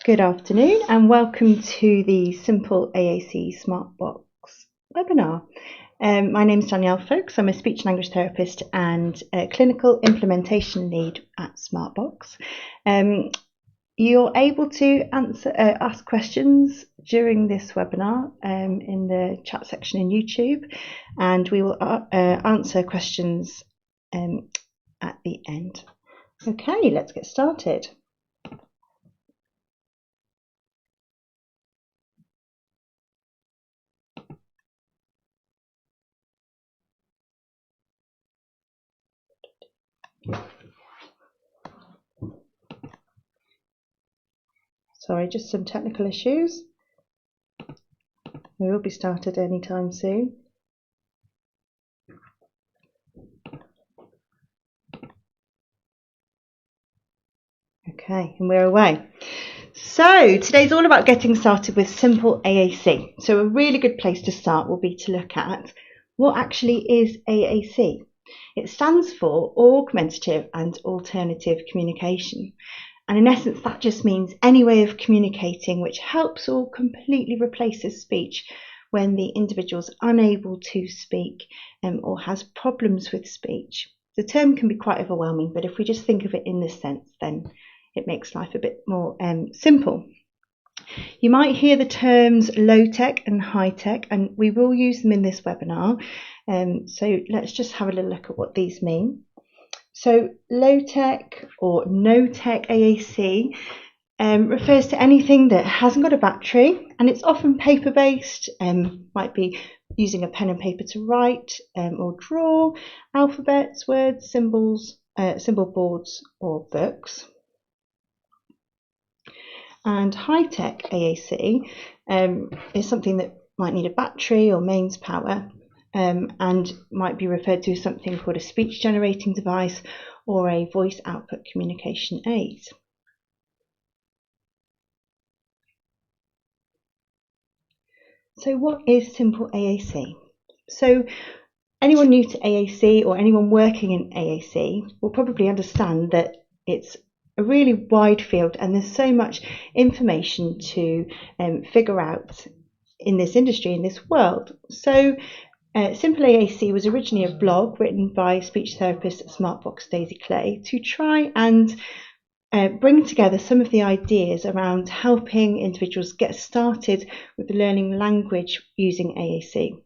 Good afternoon and welcome to the Simple AAC Smartbox webinar. My name is Danielle Foakes. I'm a speech language therapist and a clinical implementation lead at Smartbox. You're able to ask questions during this webinar in the chat section in YouTube, and we will answer questions at the end. Okay, let's get started. Sorry, just some technical issues. We will be started anytime soon. Okay, and we're away. So today's all about getting started with Simple AAC. So a really good place to start will be to look at what actually is AAC. It stands for Augmentative and Alternative Communication. And in essence, that just means any way of communicating which helps or completely replaces speech when the individual is unable to speak or has problems with speech. The term can be quite overwhelming, but if we just think of it in this sense, then it makes life a bit more simple. You might hear the terms low tech and high tech, and we will use them in this webinar. So let's just have a little look at what these mean. So low tech or no tech AAC refers to anything that hasn't got a battery, and it's often paper based, might be using a pen and paper to write or draw, alphabets, words, symbols, symbol boards or books. And high-tech AAC is something that might need a battery or mains power and might be referred to as something called a speech generating device or a voice output communication aid. So what is Simple AAC? So anyone new to AAC or anyone working in AAC will probably understand that it's a really wide field and there's so much information to figure out in this industry, in this world. So Simple AAC was originally a blog written by speech therapist at Smartbox Daisy Clay to try and bring together some of the ideas around helping individuals get started with learning language using AAC.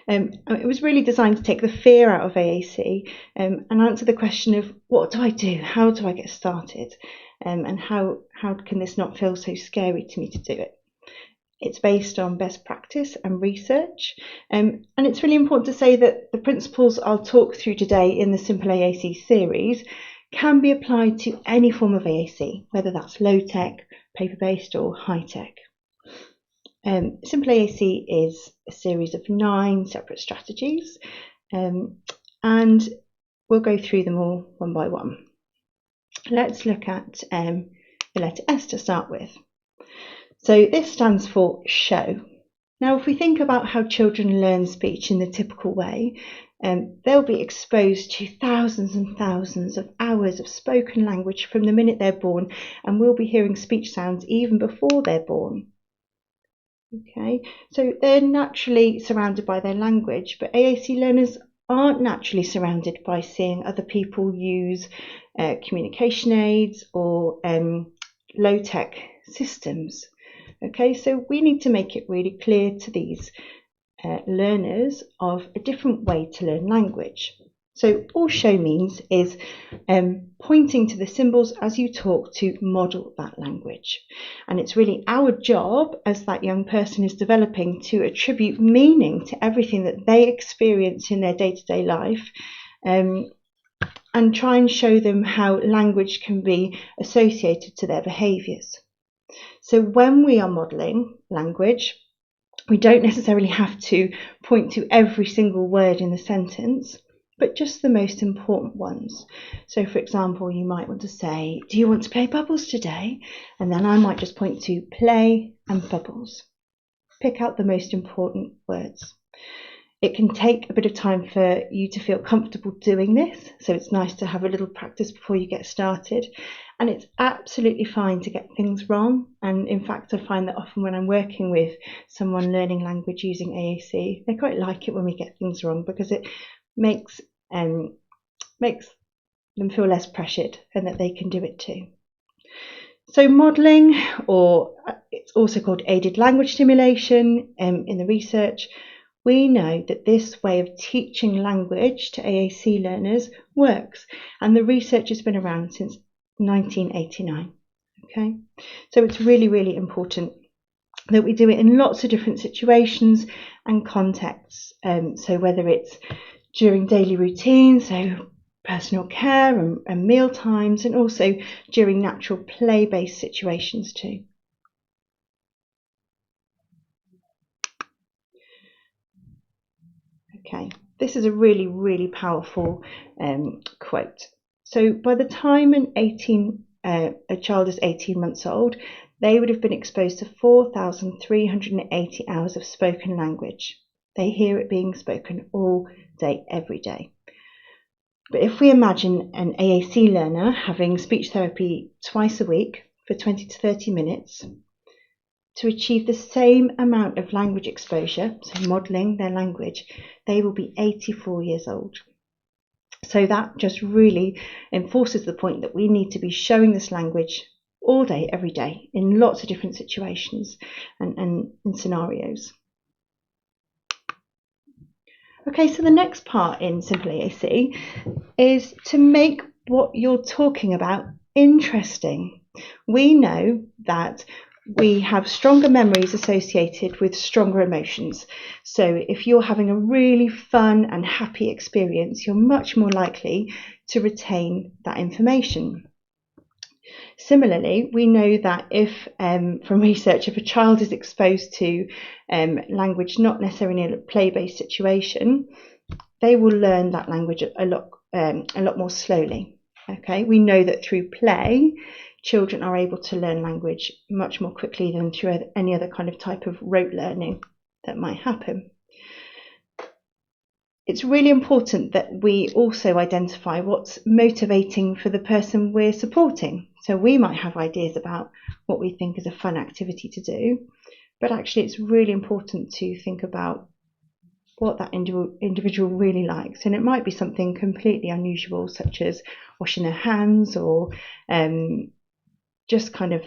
It was really designed to take the fear out of AAC and answer the question of what do I do? How do I get started? And how can this not feel so scary to me to do it? It's based on best practice and research. And it's really important to say that the principles I'll talk through today in the Simple AAC series can be applied to any form of AAC, whether that's low tech, paper-based or high tech. Simple AAC is a series of 9 separate strategies, and we'll go through them all one by one. Let's look at the letter S to start with. So this stands for show. Now, if we think about how children learn speech in the typical way, they'll be exposed to thousands and thousands of hours of spoken language from the minute they're born, and we'll be hearing speech sounds even before they're born. Okay, so they're naturally surrounded by their language, but AAC learners aren't naturally surrounded by seeing other people use communication aids or low-tech systems. Okay, so we need to make it really clear to these learners of a different way to learn language. So all show means is pointing to the symbols as you talk to model that language. And it's really our job as that young person is developing to attribute meaning to everything that they experience in their day-to-day life and try and show them how language can be associated to their behaviours. So when we are modelling language, we don't necessarily have to point to every single word in the sentence, but just the most important ones. So for example, you might want to say, do you want to play bubbles today? And then I might just point to play and bubbles. Pick out the most important words. It can take a bit of time for you to feel comfortable doing this, so it's nice to have a little practice before you get started. And it's absolutely fine to get things wrong. And in fact, I find that often when I'm working with someone learning language using AAC, they quite like it when we get things wrong, because it makes them feel less pressured and that they can do it too. So modelling, or it's also called aided language stimulation in the research, we know that this way of teaching language to AAC learners works, and the research has been around since 1989. Okay, so it's really, really important that we do it in lots of different situations and contexts. So whether it's during daily routines, so personal care and meal times, and also during natural play-based situations too. Okay, this is a really, really powerful quote. So by the time a child is 18 months old, they would have been exposed to 4,380 hours of spoken language. They hear it being spoken all day, every day. But if we imagine an AAC learner having speech therapy twice a week for 20 to 30 minutes, to achieve the same amount of language exposure, so modelling their language, they will be 84 years old. So that just really enforces the point that we need to be showing this language all day, every day, in lots of different situations and scenarios. Okay, so the next part in Simple AAC is to make what you're talking about interesting. We know that we have stronger memories associated with stronger emotions. So if you're having a really fun and happy experience, you're much more likely to retain that information. Similarly, we know that if, from research, if a child is exposed to language not necessarily in a play-based situation, they will learn that language a lot more slowly. Okay, we know that through play, children are able to learn language much more quickly than through any other kind of type of rote learning that might happen. It's really important that we also identify what's motivating for the person we're supporting. So we might have ideas about what we think is a fun activity to do, but actually it's really important to think about what that individual really likes. And it might be something completely unusual, such as washing their hands, or just kind of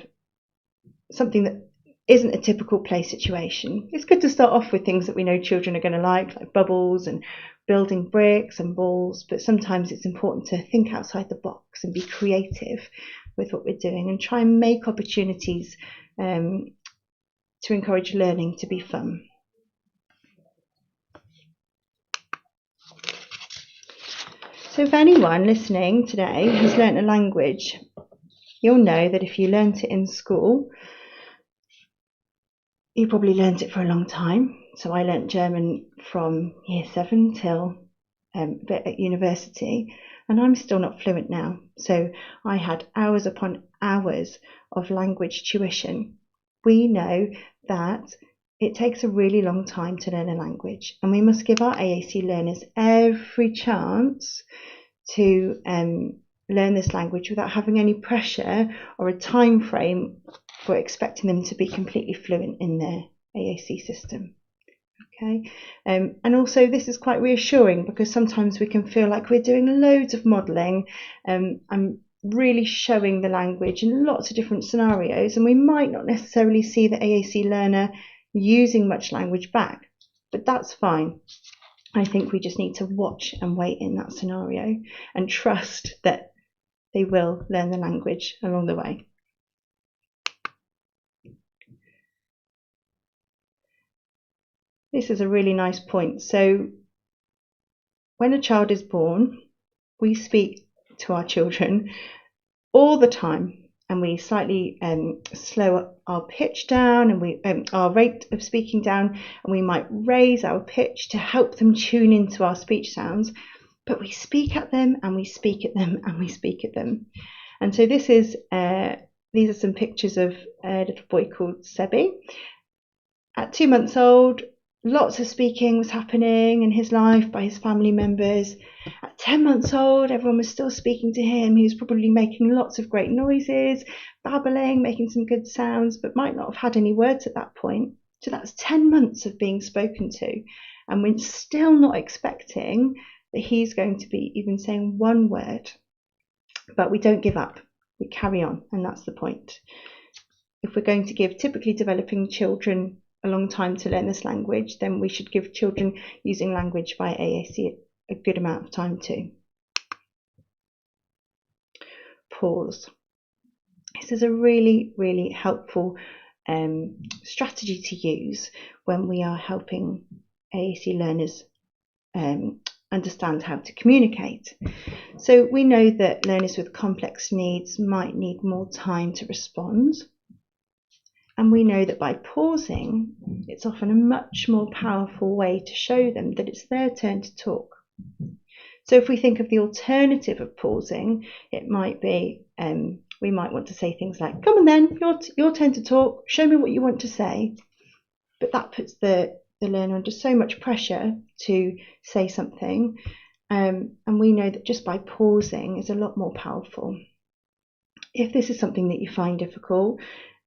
something that isn't a typical play situation. It's good to start off with things that we know children are going to like bubbles and building bricks and balls, but sometimes it's important to think outside the box and be creative with what we're doing and try and make opportunities to encourage learning to be fun. So if anyone listening today has learnt a language, you'll know that if you learnt it in school, you probably learnt it for a long time. So I learnt German from year 7 till at university, and I'm still not fluent now. So I had hours upon hours of language tuition. We know that it takes a really long time to learn a language, and we must give our AAC learners every chance to learn this language without having any pressure or a time frame for expecting them to be completely fluent in their AAC system. Okay, and also this is quite reassuring, because sometimes we can feel like we're doing loads of modelling and really showing the language in lots of different scenarios, and we might not necessarily see the AAC learner using much language back, but that's fine. I think we just need to watch and wait in that scenario and trust that they will learn the language along the way. This is a really nice point. So when a child is born, we speak to our children all the time, and we slightly slow our pitch down, and we our rate of speaking down, and we might raise our pitch to help them tune into our speech sounds, but we speak at them and we speak at them and we speak at them. And so this is these are some pictures of a little boy called Sebi. At 2 months old, lots of speaking was happening in his life by his family members. At 10 months old, everyone was still speaking to him. He was probably making lots of great noises, babbling, making some good sounds, but might not have had any words at that point. So that's 10 months of being spoken to. And we're still not expecting that he's going to be even saying one word. But we don't give up. We carry on, and that's the point. If we're going to give typically developing children a long time to learn this language, then we should give children using language by AAC a good amount of time too. Pause. This is a really, really helpful strategy to use when we are helping AAC learners understand how to communicate. So we know that learners with complex needs might need more time to respond. And we know that by pausing, it's often a much more powerful way to show them that it's their turn to talk. So if we think of the alternative of pausing, it might be, we might want to say things like, come on then, your turn to talk, show me what you want to say. But that puts the learner under so much pressure to say something. And we know that just by pausing is a lot more powerful. If this is something that you find difficult,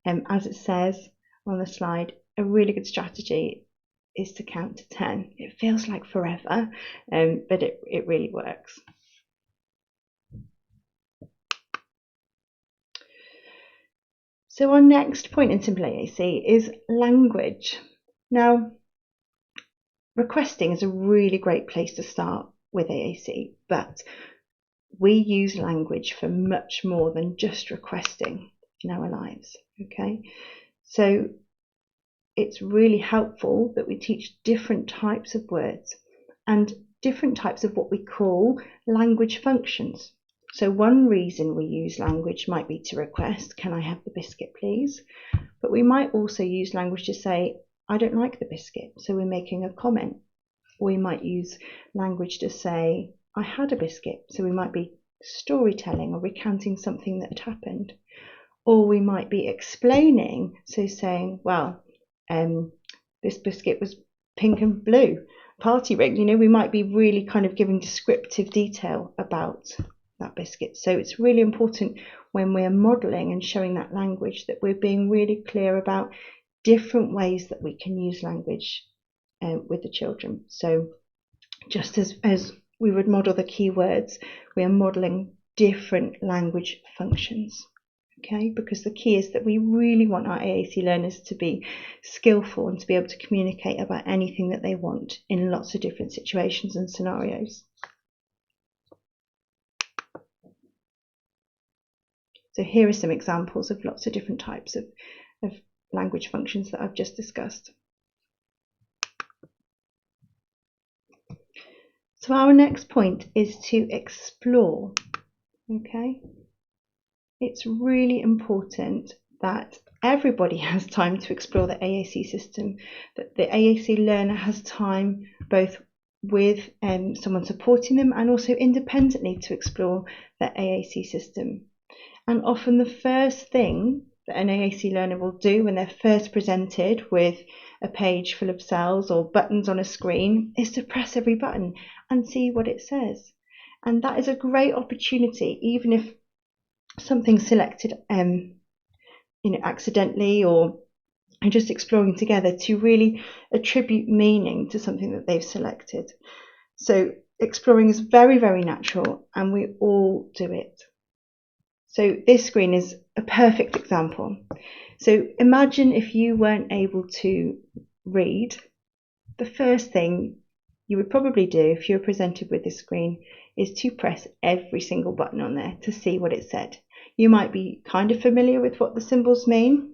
as it says on the slide, a really good strategy is to count to 10. It feels like forever, but it really works. So our next point in Simple AAC is language. Now, requesting is a really great place to start with AAC, but we use language for much more than just requesting in our lives, okay? So it's really helpful that we teach different types of words and different types of what we call language functions. So one reason we use language might be to request, can I have the biscuit please? But we might also use language to say, I don't like the biscuit, so we're making a comment. Or we might use language to say, I had a biscuit, so we might be storytelling or recounting something that had happened. Or we might be explaining, so saying, well, this biscuit was pink and blue, party ring. You know, we might be really kind of giving descriptive detail about that biscuit. So it's really important when we're modelling and showing that language that we're being really clear about different ways that we can use language with the children. So just as we would model the keywords, we are modelling different language functions. Okay, because the key is that we really want our AAC learners to be skillful and to be able to communicate about anything that they want in lots of different situations and scenarios. So here are some examples of lots of different types of language functions that I've just discussed. So our next point is to explore. Okay. It's really important that everybody has time to explore the AAC system, that the AAC learner has time both with someone supporting them and also independently to explore the AAC system. And often the first thing that an AAC learner will do when they're first presented with a page full of cells or buttons on a screen is to press every button and see what it says. And that is a great opportunity, even if something selected accidentally or just exploring together, to really attribute meaning to something that they've selected. So exploring is very, very natural and we all do it. So this screen is a perfect example. So imagine if you weren't able to read, the first thing you would probably do if you were presented with this screen is to press every single button on there to see what it said. You might be kind of familiar with what the symbols mean,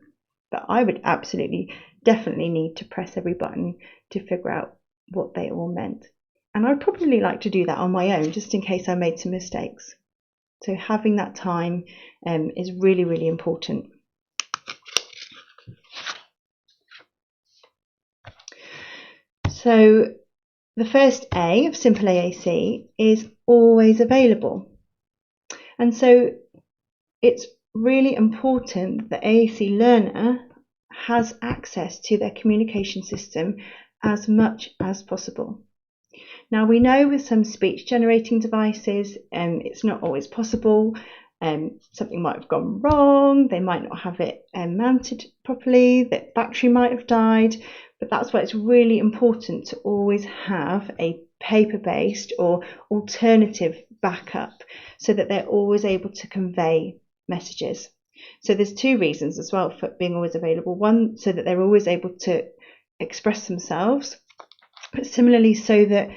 but I would definitely need to press every button to figure out what they all meant. And I'd probably like to do that on my own, just in case I made some mistakes. So having that time is really, really important. So the first A of Simple AAC is always available. And so it's really important that the AAC learner has access to their communication system as much as possible. Now, we know with some speech generating devices, it's not always possible. Something might have gone wrong, they might not have it mounted properly, the battery might have died, but that's why it's really important to always have a paper-based or alternative backup so that they're always able to convey messages. So there's two reasons as well for being always available. One, so that they're always able to express themselves, but similarly so that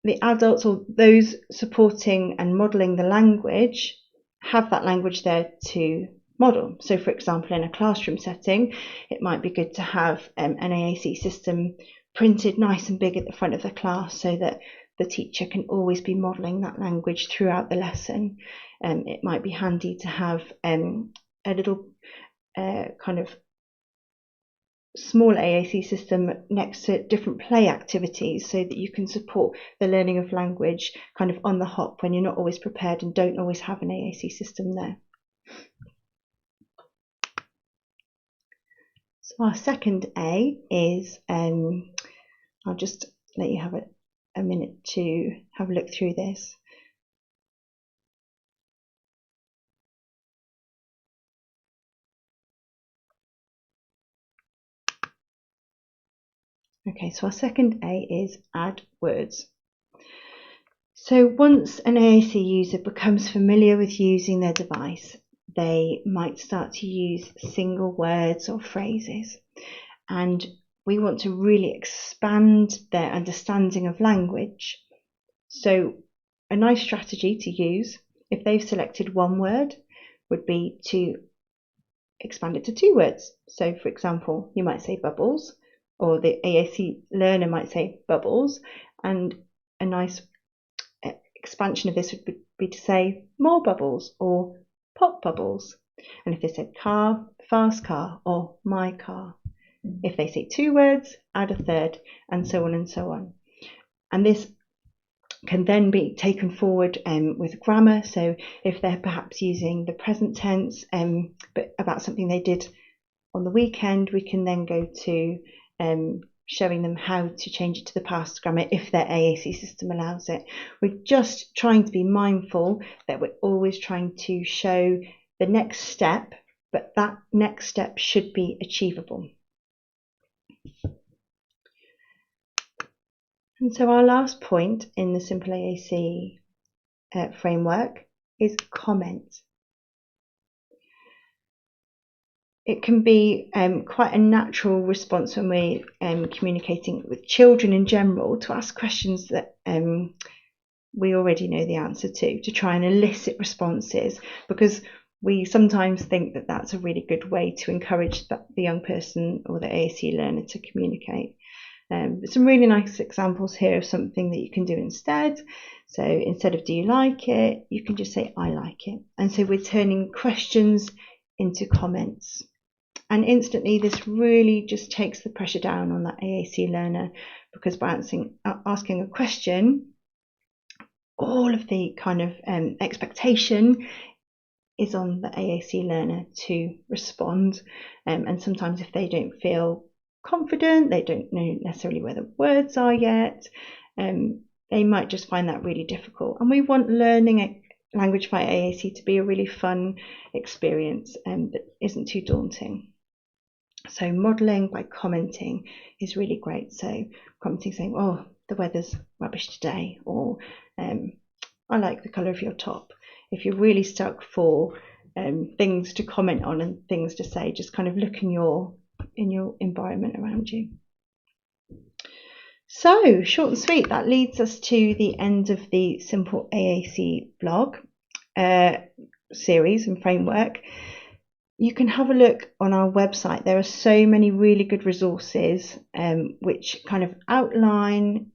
the adults or those supporting and modelling the language have that language there to model. So for example, in a classroom setting, it might be good to have an AAC system printed nice and big at the front of the class so that the teacher can always be modelling that language throughout the lesson. It might be handy to have a little kind of small AAC system next to different play activities so that you can support the learning of language kind of on the hop when you're not always prepared and don't always have an AAC system there. So our second A is, I'll just let you have a minute to have a look through this. Okay, so our second A is add words. So once an AAC user becomes familiar with using their device, they might start to use single words or phrases. And we want to really expand their understanding of language. So a nice strategy to use if they've selected one word would be to expand it to two words. So for example, you might say bubbles, or the AAC learner might say bubbles, and a nice expansion of this would be to say more bubbles or pop bubbles. And if they said car, fast car, or my car. If they say two words, add a third, and so on and so on. And this can then be taken forward with grammar. So if they're perhaps using the present tense, but about something they did on the weekend, we can then go to showing them how to change it to the past grammar if their AAC system allows it. We're just trying to be mindful that we're always trying to show the next step, but that next step should be achievable. And so our last point in the Simple AAC framework is comment. It can be quite a natural response when we're communicating with children in general to ask questions that we already know the answer to try and elicit responses, because we sometimes think that that's a really good way to encourage the young person or the AAC learner to communicate. There's some really nice examples here of something that you can do instead. So instead of do you like it, you can just say I like it. And so we're turning questions into comments. And instantly this really just takes the pressure down on that AAC learner, because by asking a question, all of the kind of expectation is on the AAC learner to respond. And sometimes if they don't feel confident, they don't know necessarily where the words are yet, they might just find that really difficult. And we want learning language via AAC to be a really fun experience that isn't too daunting. So modelling by commenting is really great. So commenting saying, oh, the weather's rubbish today, or I like the colour of your top. If you're really stuck for things to comment on and things to say, just kind of look in your environment around you. So short and sweet, that leads us to the end of the Simple AAC blog series and framework. You can have a look on our website. There are so many really good resources which kind of outline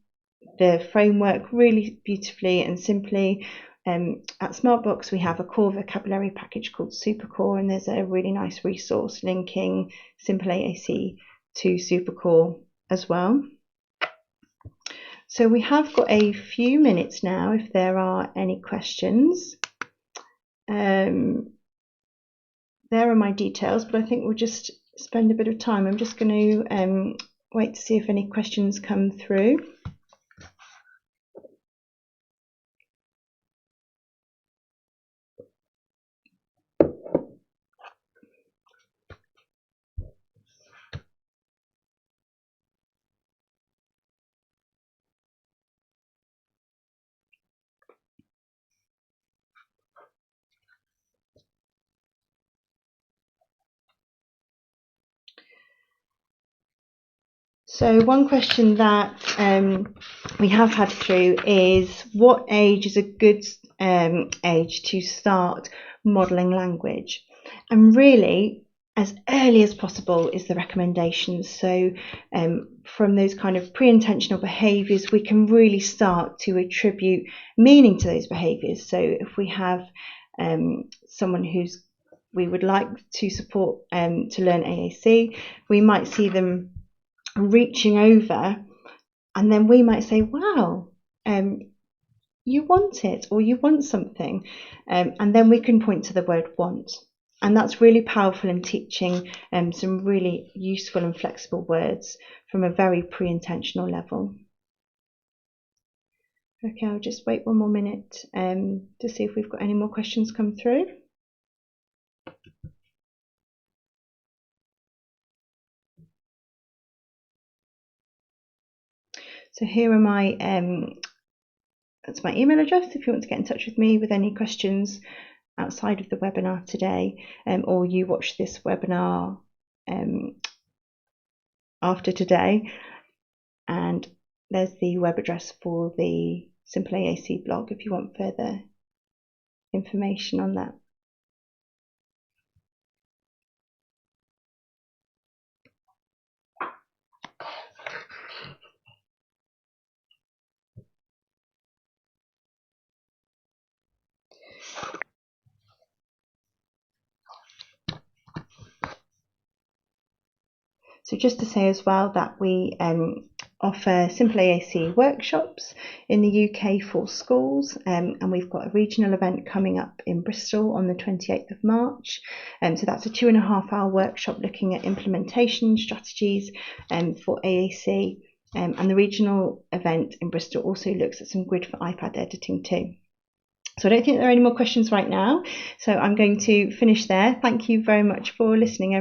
the framework really beautifully and simply. At Smartbox we have a core vocabulary package called Supercore, and there's a really nice resource linking Simple AAC to Supercore as well. So we have got a few minutes now if there are any questions. There are my details, but I think we'll just spend a bit of time. I'm just going to wait to see if any questions come through. So one question that we have had through is, what age is a good age to start modelling language? And really, as early as possible is the recommendation. So from those kind of pre-intentional behaviours, we can really start to attribute meaning to those behaviours. So if we have someone we would like to support to learn AAC, we might see them reaching over, and then we might say, wow, you want it, or you want something, and then we can point to the word want. And that's really powerful in teaching some really useful and flexible words from a very pre-intentional level. Okay, I'll just wait one more minute to see if we've got any more questions come through. So here are that's my email address if you want to get in touch with me with any questions outside of the webinar today, or you watch this webinar after today. And there's the web address for the Simple AAC blog if you want further information on that. So just to say as well that we offer Simple AAC workshops in the UK for schools, and we've got a regional event coming up in Bristol on the 28th of March. So that's a 2.5-hour workshop looking at implementation strategies for AAC, and the regional event in Bristol also looks at some grid for iPad editing too. So I don't think there are any more questions right now, so I'm going to finish there. Thank you very much for listening, everyone.